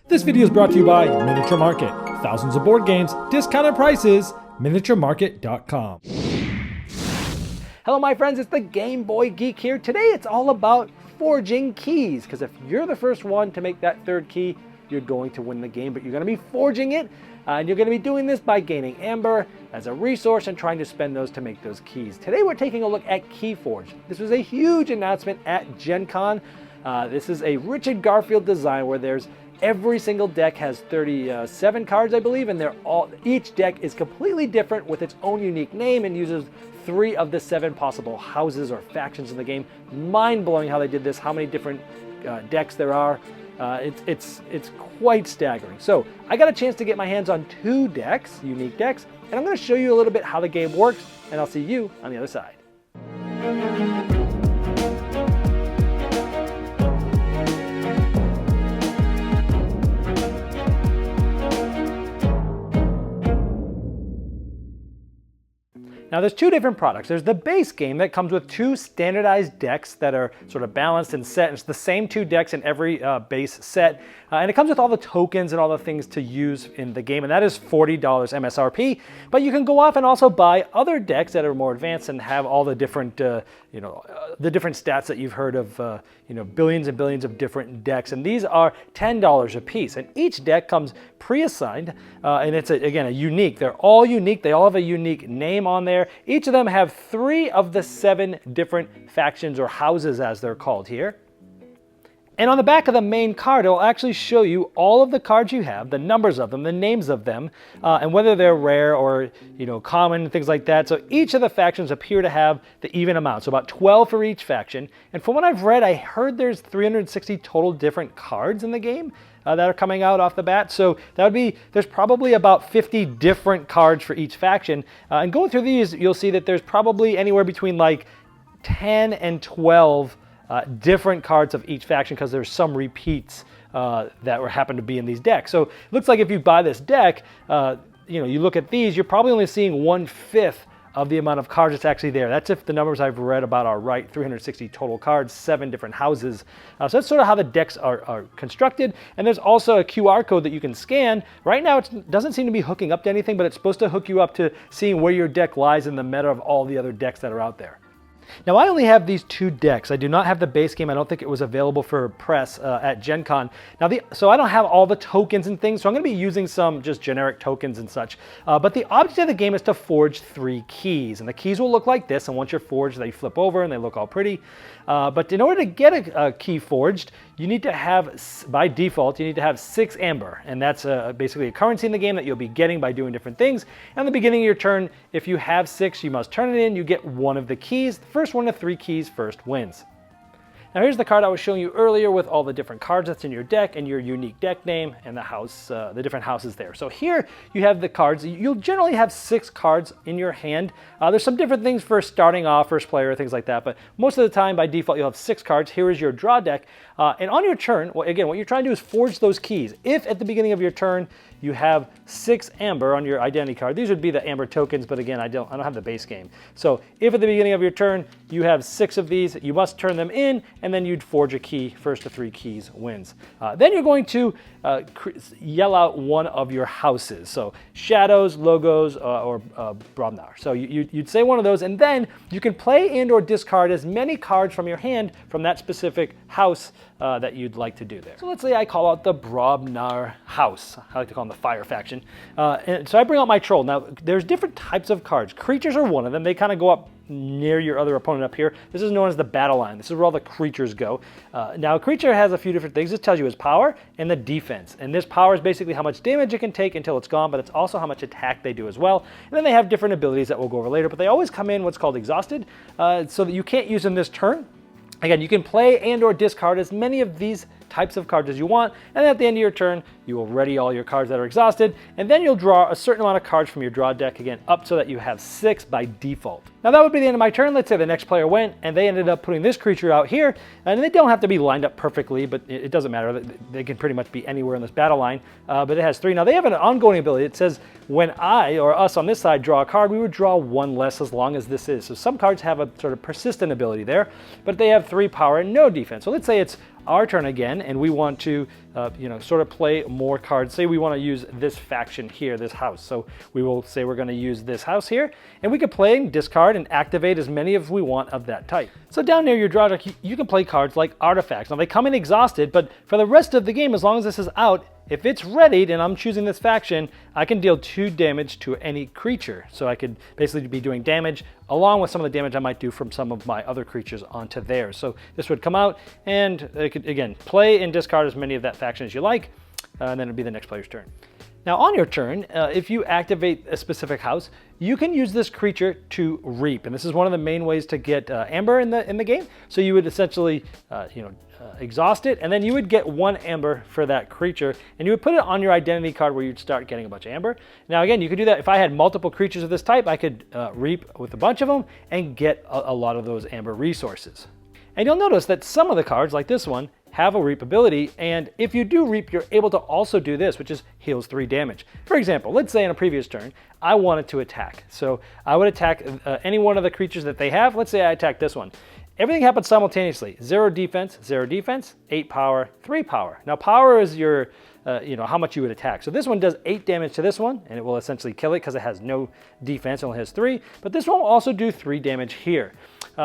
This video is brought to you by Miniature Market. Thousands of board games, discounted prices, miniaturemarket.com. Hello my friends, it's the Game Boy Geek here. Today it's all about forging keys, because if you're the first one to make that third key, you're going to win the game, but you're going to be forging it, and you're going to be doing this by gaining Aember as a resource and trying to spend those to make those keys. Today we're taking a look at Keyforge. This was a huge announcement at Gencon. This is a Richard Garfield design where every single deck has 37 cards, I believe, and each deck is completely different with its own unique name and uses 3 of the 7 possible houses or factions in the game. Mind-blowing how they did this, how many different decks there are. It's quite staggering. So I got a chance to get my hands on 2 decks, unique decks, and I'm going to show you a little bit how the game works, and I'll see you on the other side. Now there's 2 different products. There's the base game that comes with 2 standardized decks that are sort of balanced and set. It's the same 2 decks in every base set. And it comes with all the tokens and all the things to use in the game, and that is $40 MSRP. But you can go off and also buy other decks that are more advanced and have all the different, the different stats that you've heard of, billions and billions of different decks. And these are $10 a piece. And each deck comes pre-assigned, and it's again a unique. They're all unique. They all have a unique name on there. Each of them have 3 of the 7 different factions or houses, as they're called here. And on the back of the main card, it will actually show you all of the cards you have, the numbers of them, the names of them, and whether they're rare or common, things like that. So each of the factions appear to have the even amount, so about 12 for each faction. And from what I've read, I heard there's 360 total different cards in the game that are coming out off the bat. So that would be, there's probably about 50 different cards for each faction. And going through these, you'll see that there's probably anywhere between like 10 and 12 different cards of each faction, because there's some repeats that happen to be in these decks. So it looks like if you buy this deck, you look at these, you're probably only seeing 1/5 of the amount of cards that's actually there. That's if the numbers I've read about are right. 360 total cards, 7 different houses. So that's sort of how the decks are constructed. And there's also a QR code that you can scan. Right now it doesn't seem to be hooking up to anything, but it's supposed to hook you up to seeing where your deck lies in the meta of all the other decks that are out there. Now I only have these 2 decks. I do not have the base game. I don't think it was available for press at Gen Con. Now so I don't have all the tokens and things, so I'm going to be using some just generic tokens and such. But the object of the game is to forge 3 keys, and the keys will look like this, and once you're forged, they flip over and they look all pretty. But in order to get a key forged, you need to have, by default, you need to have 6 Aember, and that's basically a currency in the game that you'll be getting by doing different things. And at the beginning of your turn, if you have 6, you must turn it in. You get 1 of the keys. The first 1 to 3 keys first wins. Now here's the card I was showing you earlier with all the different cards that's in your deck and your unique deck name and the house, the different houses there. So here you have the cards. You'll generally have 6 cards in your hand. There's some different things for starting off, first player, things like that, but most of the time by default you'll have 6 cards. Here is your draw deck. And on your turn, again, what you're trying to do is forge those keys. If at the beginning of your turn you have 6 Aember on your identity card, these would be the Aember tokens, but again, I don't have the base game. So if at the beginning of your turn you have 6 of these, you must turn them in, and then you'd forge a key. First to 3 keys wins. Then you're going to yell out 1 of your houses. So Shadows, Logos, or Brobnar. So you'd say 1 of those, and then you can play and or discard as many cards from your hand from that specific house that you'd like to do there. So let's say I call out the Brobnar house. I like to call them the fire faction. And so I bring out my troll. Now there's different types of cards. Creatures are one of them. They kind of go up near your other opponent up here. This is known as the battle line. This is where all the creatures go. Now a creature has a few different things. This tells you its power and the defense. And this power is basically how much damage it can take until it's gone, but it's also how much attack they do as well. And then they have different abilities that we'll go over later, but they always come in what's called exhausted, so that you can't use them this turn. Again, you can play and or discard as many of these types of cards as you want, and at the end of your turn, you will ready all your cards that are exhausted, and then you'll draw a certain amount of cards from your draw deck, again, up so that you have 6 by default. Now that would be the end of my turn. Let's say the next player went, and they ended up putting this creature out here, and they don't have to be lined up perfectly, but it doesn't matter. They can pretty much be anywhere in this battle line, but it has 3. Now they have an ongoing ability. It says, when I, or us on this side, draw a card, we would draw 1 less as long as this is. So some cards have a sort of persistent ability there, but they have 3 power and no defense. So let's say it's our turn again, and we want to, sort of play more cards. Say we want to use this faction here, this house. So we will say we're going to use this house here, and we can play, discard, and activate as many as we want of that type. So down near your draw deck, you can play cards like artifacts. Now they come in exhausted, but for the rest of the game, as long as this is out, if it's readied and I'm choosing this faction, I can deal 2 damage to any creature. So I could basically be doing damage along with some of the damage I might do from some of my other creatures onto theirs. So this would come out, and it could, again, play and discard as many of that faction as you like, and then it'd be the next player's turn. Now on your turn, if you activate a specific house, you can use this creature to reap, and this is one of the main ways to get Aember in the game. So you would essentially, exhaust it, and then you would get 1 Aember for that creature, and you would put it on your identity card where you'd start getting a bunch of Aember. Now again, you could do that if I had multiple creatures of this type. I could reap with a bunch of them and get a lot of those Aember resources. And you'll notice that some of the cards, like this one, have a reap ability, and if you do reap, you're able to also do this, which is heals 3 damage. For example, let's say in a previous turn, I wanted to attack. So I would attack any one of the creatures that they have. Let's say I attack this one. Everything happens simultaneously. 0 defense, 8 power, 3 power. Now power is your, how much you would attack. So this one does 8 damage to this one, and it will essentially kill it because it has no defense, it only has 3. But this one will also do 3 damage here.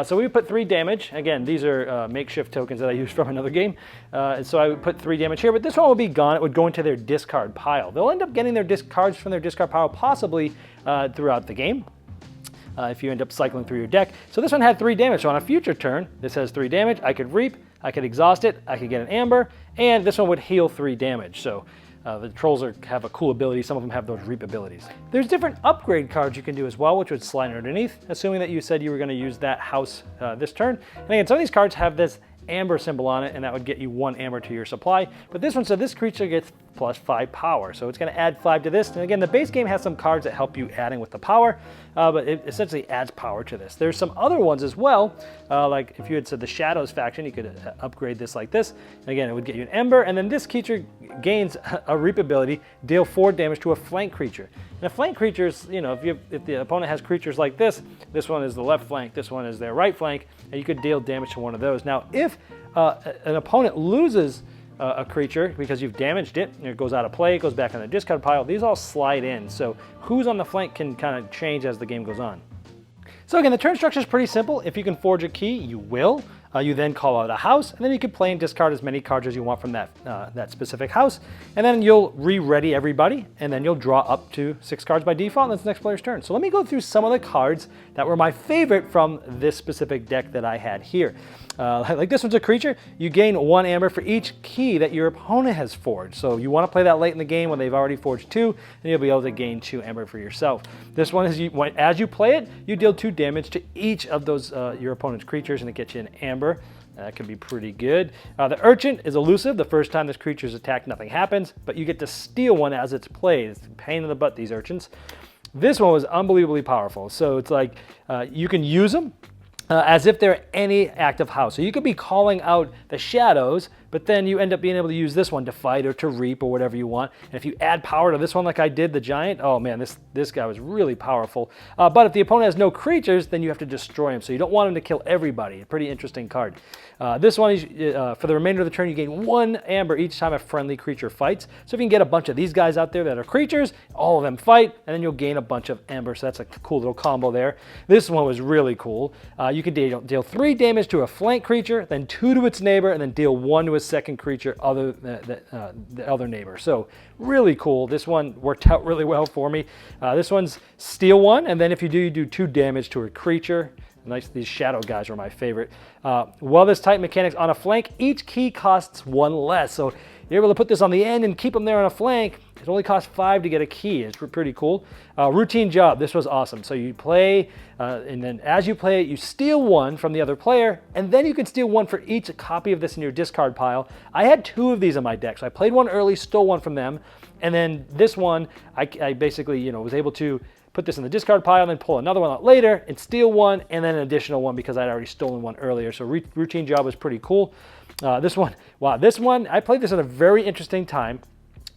So we put 3 damage. Again, these are makeshift tokens that I used from another game. And so I would put 3 damage here, but this one will be gone. It would go into their discard pile. They'll end up getting their cards from their discard pile possibly throughout the game. If you end up cycling through your deck. So this one had 3 damage. So on a future turn, this has 3 damage. I could reap, I could exhaust it, I could get an Aember, and this one would heal 3 damage. So the trolls have a cool ability. Some of them have those reap abilities. There's different upgrade cards you can do as well, which would slide underneath, assuming that you said you were going to use that house this turn. And again, some of these cards have this Aember symbol on it, and that would get you 1 Aember to your supply. But this one said this creature gets plus 5 power, so it's going to add 5 to this. And again, the base game has some cards that help you adding with the power, but it essentially adds power to this. There's some other ones as well, like if you had said the Shadows faction, you could upgrade this like this. And again, it would get you an Aember, and then this creature gains a reap ability, deal 4 damage to a flank creature. And a flank creature is, if the opponent has creatures like this one is the left flank, this one is their right flank, and you could deal damage to one of those. Now, if an opponent loses a creature because you've damaged it, and it goes out of play, it goes back on the discard pile, these all slide in. So who's on the flank can kind of change as the game goes on. So again, the turn structure is pretty simple. If you can forge a key, you will. You then call out a house, and then you can play and discard as many cards as you want from that specific house. And then you'll re-ready everybody, and then you'll draw up to 6 cards by default, and that's the next player's turn. So let me go through some of the cards that were my favorite from this specific deck that I had here. Like this one's a creature. You gain 1 Aember for each key that your opponent has forged. So you want to play that late in the game when they've already forged 2, and you'll be able to gain 2 Aember for yourself. This one is, as you play it, you deal 2 damage to each of those your opponent's creatures, and it gets you an Aember. That can be pretty good. The Urchin is elusive. The first time this creature is attacked, nothing happens, but you get to steal one as it's played. It's a pain in the butt, these Urchins. This one was unbelievably powerful. So it's like you can use them as if they're any active house. So you could be calling out the Shadows, but then you end up being able to use this one to fight or to reap or whatever you want. And if you add power to this one like I did, the Giant, oh man, this guy was really powerful. But if the opponent has no creatures, then you have to destroy him. So you don't want him to kill everybody. A pretty interesting card. This one is, for the remainder of the turn, you gain 1 Aember each time a friendly creature fights. So if you can get a bunch of these guys out there that are creatures, all of them fight, and then you'll gain a bunch of Aember. So that's a cool little combo there. This one was really cool. You can deal 3 damage to a flank creature, then 2 to its neighbor, and then deal 1 to a second creature other than the other neighbor. So really cool. This one worked out really well for me. This one's steal 1, and then if you do, you do 2 damage to a creature. Nice, these shadow guys are my favorite. While this type mechanics on a flank, each key costs 1 less. So you're able to put this on the end and keep them there on a flank. It only costs 5 to get a key. It's pretty cool. Routine job. This was awesome. So you play, and then as you play it, you steal 1 from the other player, and then you can steal 1 for each copy of this in your discard pile. I had 2 of these in my deck, so I played 1 early, stole 1 from them, and then this one, I basically, was able to put this in the discard pile, and then pull another one out later and steal 1, and then an additional 1 because I'd already stolen 1 earlier. So routine job was pretty cool. This one, I played this at a very interesting time.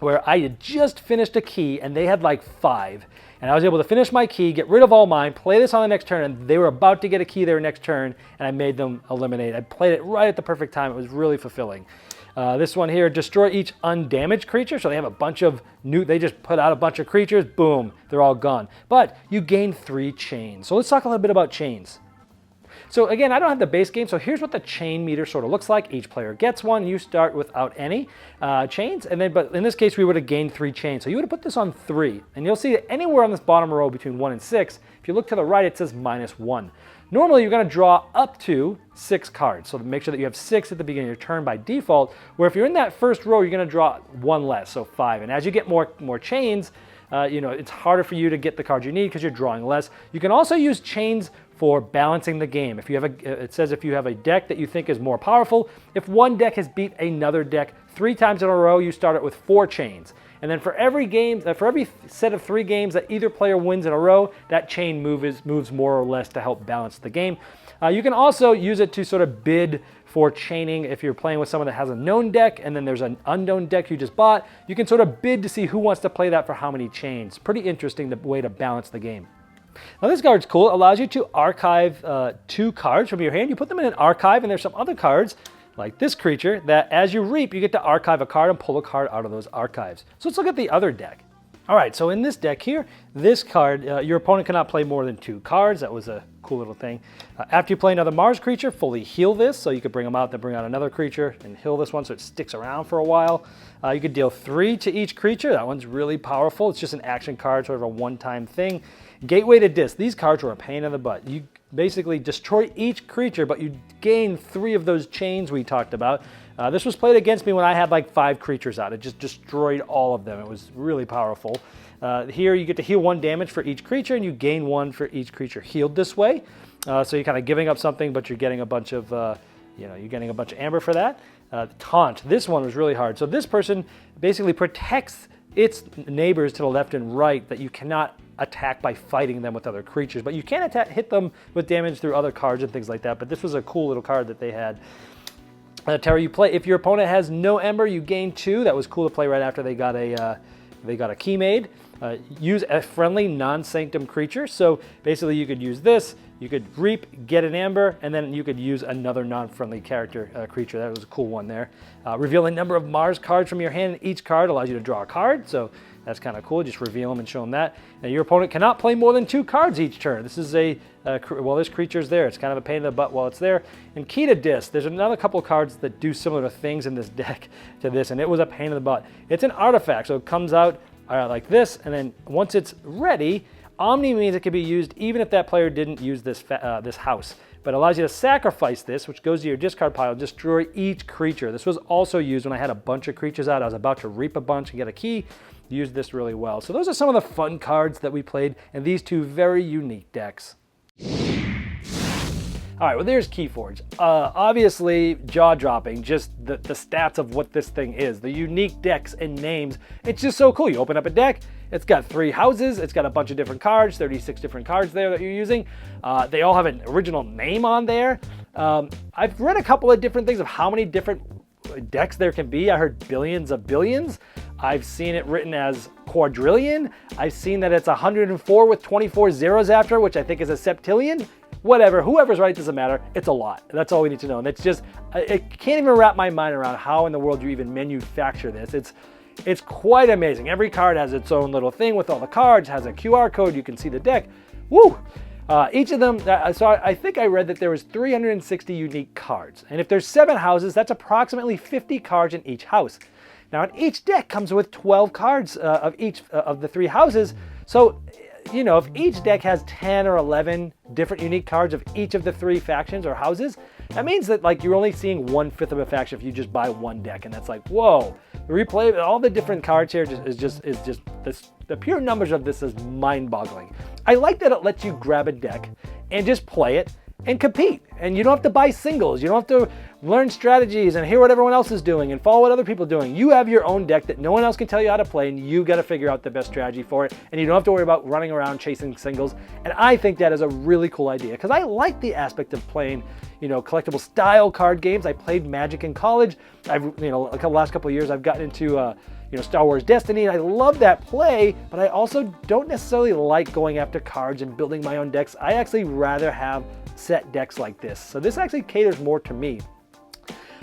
where I had just finished a key and they had like 5. And I was able to finish my key, get rid of all mine, play this on the next turn, and they were about to get a key their next turn, and I made them eliminate. I played it right at the perfect time. It was really fulfilling. This one here, destroy each undamaged creature. So they have a bunch of they just put out a bunch of creatures, boom, they're all gone. But you gain 3 chains. So let's talk a little bit about chains. So again, I don't have the base game, so here's what the chain meter sort of looks like. Each player gets one. You start without any chains, and then, but in this case, we would have gained 3 chains. So you would have put this on 3, and you'll see that anywhere on this bottom row between 1 and 6, if you look to the right, it says -1. Normally, you're going to draw up to 6 cards, so make sure that you have 6 at the beginning of your turn by default, where if you're in that first row, you're going to draw 1 less, so 5. And as you get more chains, it's harder for you to get the cards you need because you're drawing less. You can also use chains for balancing the game. If you have it says if you have a deck that you think is more powerful, if one deck has beat another deck 3 times in a row, you start it with 4 chains. And then for every set of 3 games that either player wins in a row, that chain moves more or less to help balance the game. You can also use it to sort of bid for chaining. If you're playing with someone that has a known deck and then there's an unknown deck you just bought, you can sort of bid to see who wants to play that for how many chains. Pretty interesting the way to balance the game. Now this card's cool. It allows you to archive 2 cards from your hand. You put them in an archive, and there's some other cards like this creature that as you reap, you get to archive a card and pull a card out of those archives. So let's look at the other deck. All right, so in this deck here, this card, your opponent cannot play more than 2 cards. That was a cool little thing. After you play another Mars creature, fully heal this. So you could bring them out, then bring out another creature and heal this one so it sticks around for a while. You could deal 3 to each creature. That one's really powerful. It's just an action card, sort of a one-time thing. Gateway to Disc. These cards were a pain in the butt. You basically destroy each creature, but you gain 3 of those chains we talked about. This was played against me when I had like 5 creatures out. It just destroyed all of them. It was really powerful. Here you get to heal 1 damage for each creature, and you gain 1 for each creature healed this way. So you're kind of giving up something, but you're getting a bunch of, you're getting a bunch of Aember for that. Taunt. This one was really hard. So this person basically protects its neighbors to the left and right that you cannot attack by fighting them with other creatures, but you can hit them with damage through other cards and things like that. But this was a cool little card that they had. Terror, you play if your opponent has no Aember, you gain 2. That was cool to play right after they got a key made. Use a friendly non-sanctum creature. So basically, you could use this. You could reap, get an Aember, and then you could use another non-friendly creature. That was a cool one there. Reveal a number of Mars cards from your hand. Each card allows you to draw a card. So that's kind of cool. Just reveal them and show them that. Now your opponent cannot play more than 2 cards each turn. This is this creature's there. It's kind of a pain in the butt while it's there. And Key to Disc. There's another couple of cards that do similar things in this deck to this, and it was a pain in the butt. It's an artifact, so it comes out like this, and then once it's ready, Omni means it can be used even if that player didn't use this house. But it allows you to sacrifice this, which goes to your discard pile, and destroy each creature. This was also used when I had a bunch of creatures out. I was about to reap a bunch and get a key. Used this really well. So those are some of the fun cards that we played in these 2 very unique decks. All right, well, there's Keyforge. Obviously, jaw-dropping, just the stats of what this thing is, the unique decks and names. It's just so cool. You open up a deck, it's got 3 houses, it's got a bunch of different cards, 36 different cards there that you're using. They all have an original name on there. I've read a couple of different things of how many different decks there can be. I heard billions of billions. I've seen it written as quadrillion. I've seen that it's 104 with 24 zeros after, which I think is a septillion. Whatever, whoever's right, doesn't matter. It's a lot. That's all we need to know. And it's just, I can't even wrap my mind around how in the world you even manufacture this. It's quite amazing. Every card has its own little thing with all the cards, has a QR code, you can see the deck. Woo! Each of them, so I think I read that there was 360 unique cards. And if there's 7 houses, that's approximately 50 cards in each house. Now, each deck comes with 12 cards of each of the 3 houses. So, if each deck has 10 or 11 different unique cards of each of the 3 factions or houses, that means that you're only seeing 1/5 of a faction if you just buy one deck, and that's like, whoa! The replay, all the different cards here is just this. The pure numbers of this is mind-boggling. I like that it lets you grab a deck and just play it and compete And you don't have to buy singles. You don't have to learn strategies and hear what everyone else is doing and follow what other people are doing. You have your own deck that no one else can tell you how to play, and you got to figure out the best strategy for it. And you don't have to worry about running around chasing singles. And I think that is a really cool idea because I like the aspect of playing, collectible style card games. I played Magic in college. Last couple of years I've gotten into Star Wars Destiny, and I love that play, but I also don't necessarily like going after cards and building my own decks. I actually rather have set decks like this. So this actually caters more to me.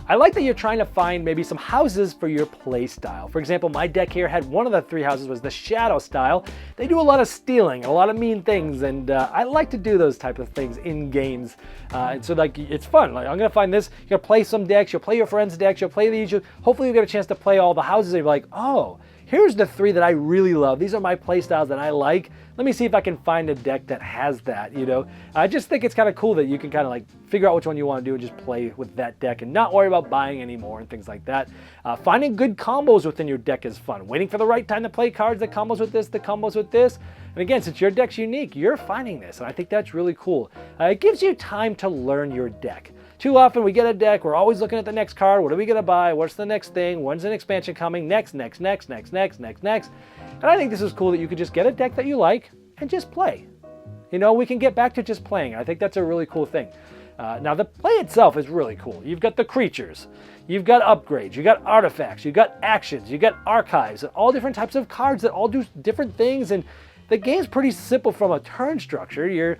I like that you're trying to find maybe some houses for your play style. For example, my deck here had one of the 3 houses was the Shadow style. They do a lot of stealing, a lot of mean things, and I like to do those type of things in games. And so it's fun. I'm gonna find this, you're gonna play some decks, you'll play your friends' decks, you'll play these, hopefully you'll get a chance to play all the houses and you're like, oh, here's the 3 that I really love. These are my play styles that I like. Let me see if I can find a deck that has that, I just think it's kind of cool that you can kind of figure out which one you want to do and just play with that deck and not worry about buying anymore and things like that. Finding good combos within your deck is fun. Waiting for the right time to play cards that combos with this, that combos with this. And again, since your deck's unique, you're finding this, and I think that's really cool. It gives you time to learn your deck. Too often we get a deck, we're always looking at the next card. What are we going to buy? What's the next thing? When's an expansion coming? Next. And I think this is cool that you could just get a deck that you like and just play. We can get back to just playing. I think that's a really cool thing. Now the play itself is really cool. You've got the creatures, you've got upgrades, you've got artifacts, you've got actions, you've got archives, and all different types of cards that all do different things. And the game's pretty simple from a turn structure. You're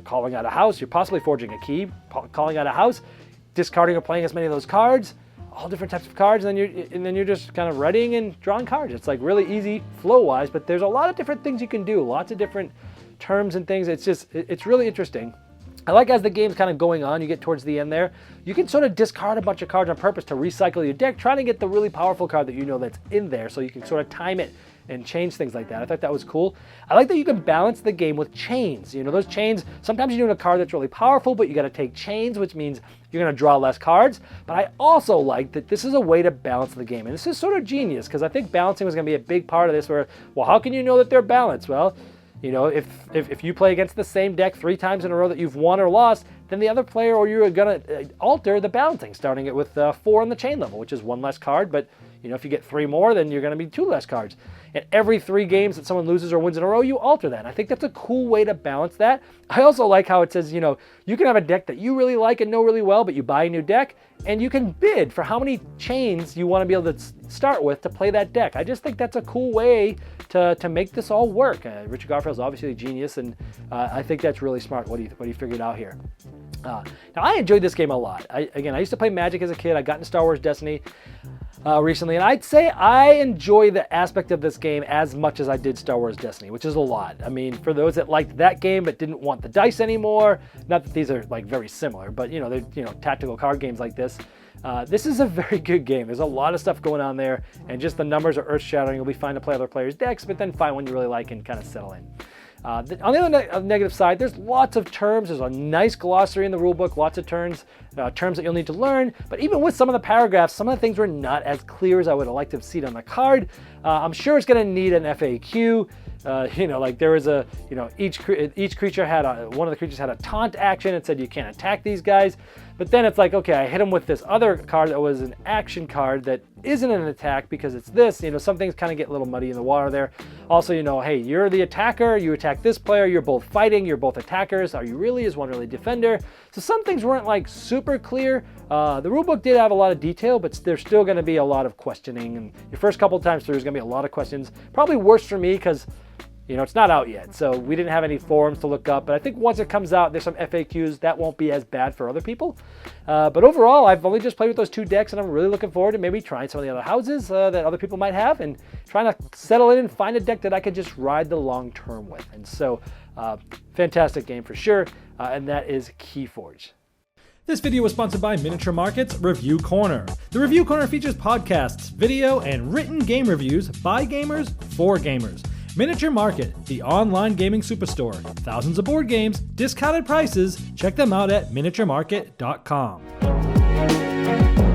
calling out a house, you're possibly forging a key, calling out a house, discarding or playing as many of those cards, all different types of cards, and then you're just kind of readying and drawing cards. It's really easy flow-wise, but there's a lot of different things you can do, lots of different terms and things. It's really interesting. I like as the game's kind of going on, you get towards the end there, you can sort of discard a bunch of cards on purpose to recycle your deck, trying to get the really powerful card that that's in there, so you can sort of time it and change things like that. I thought that was cool. I like that you can balance the game with chains. Those chains, sometimes you're doing a card that's really powerful, but you got to take chains, which means you're going to draw less cards. But I also like that this is a way to balance the game. And this is sort of genius, because I think balancing was going to be a big part of this, where, well, how can you know that they're balanced? Well, if you play against the same deck 3 times in a row that you've won or lost, then the other player or you're going to alter the balancing, starting it with 4 on the chain level, which is 1 less card. But if you get 3 more, then you're going to be 2 less cards. And every 3 games that someone loses or wins in a row, you alter that. And I think that's a cool way to balance that. I also like how it says, you can have a deck that you really like and know really well, but you buy a new deck, and you can bid for how many chains you want to be able to start with to play that deck. I just think that's a cool way to make this all work. Richard Garfield is obviously a genius, and I think that's really smart what he figured out here. Now, I enjoyed this game a lot. I used to play Magic as a kid. I got into Star Wars Destiny recently, and I'd say I enjoy the aspect of this game as much as I did Star Wars Destiny, which is a lot. I mean, for those that liked that game but didn't want the dice anymore, not that these are very similar, but they're tactical card games like this. This is a very good game. There's a lot of stuff going on there, and just the numbers are earth-shattering. It'll be fun to play other players' decks, but then find one you really like and kind of settle in. On the other negative side, there's lots of terms. There's a nice glossary in the rulebook, lots of terms that you'll need to learn. But even with some of the paragraphs, some of the things were not as clear as I would have liked to have seen on the card. I'm sure it's going to need an FAQ. There was each creature had one of the creatures had a taunt action. It said you can't attack these guys. But then it's okay, I hit him with this other card that was an action card that isn't an attack because it's this. Some things kind of get a little muddy in the water there. Also, hey, you're the attacker, you attack this player, you're both fighting, you're both attackers. Are you really? Is one really defender? So some things weren't super clear. The rulebook did have a lot of detail, but there's still going to be a lot of questioning. And your first couple times through, there's going to be a lot of questions. Probably worse for me because it's not out yet, so we didn't have any forums to look up, but I think once it comes out, there's some FAQs that won't be as bad for other people. But overall, I've only just played with those 2 decks, and I'm really looking forward to maybe trying some of the other houses that other people might have, and trying to settle in and find a deck that I could just ride the long term with. And so, fantastic game for sure, and that is Keyforge. This video was sponsored by Miniature Market's Review Corner. The Review Corner features podcasts, video, and written game reviews by gamers for gamers. Miniature Market, the online gaming superstore. Thousands of board games, discounted prices. Check them out at miniaturemarket.com.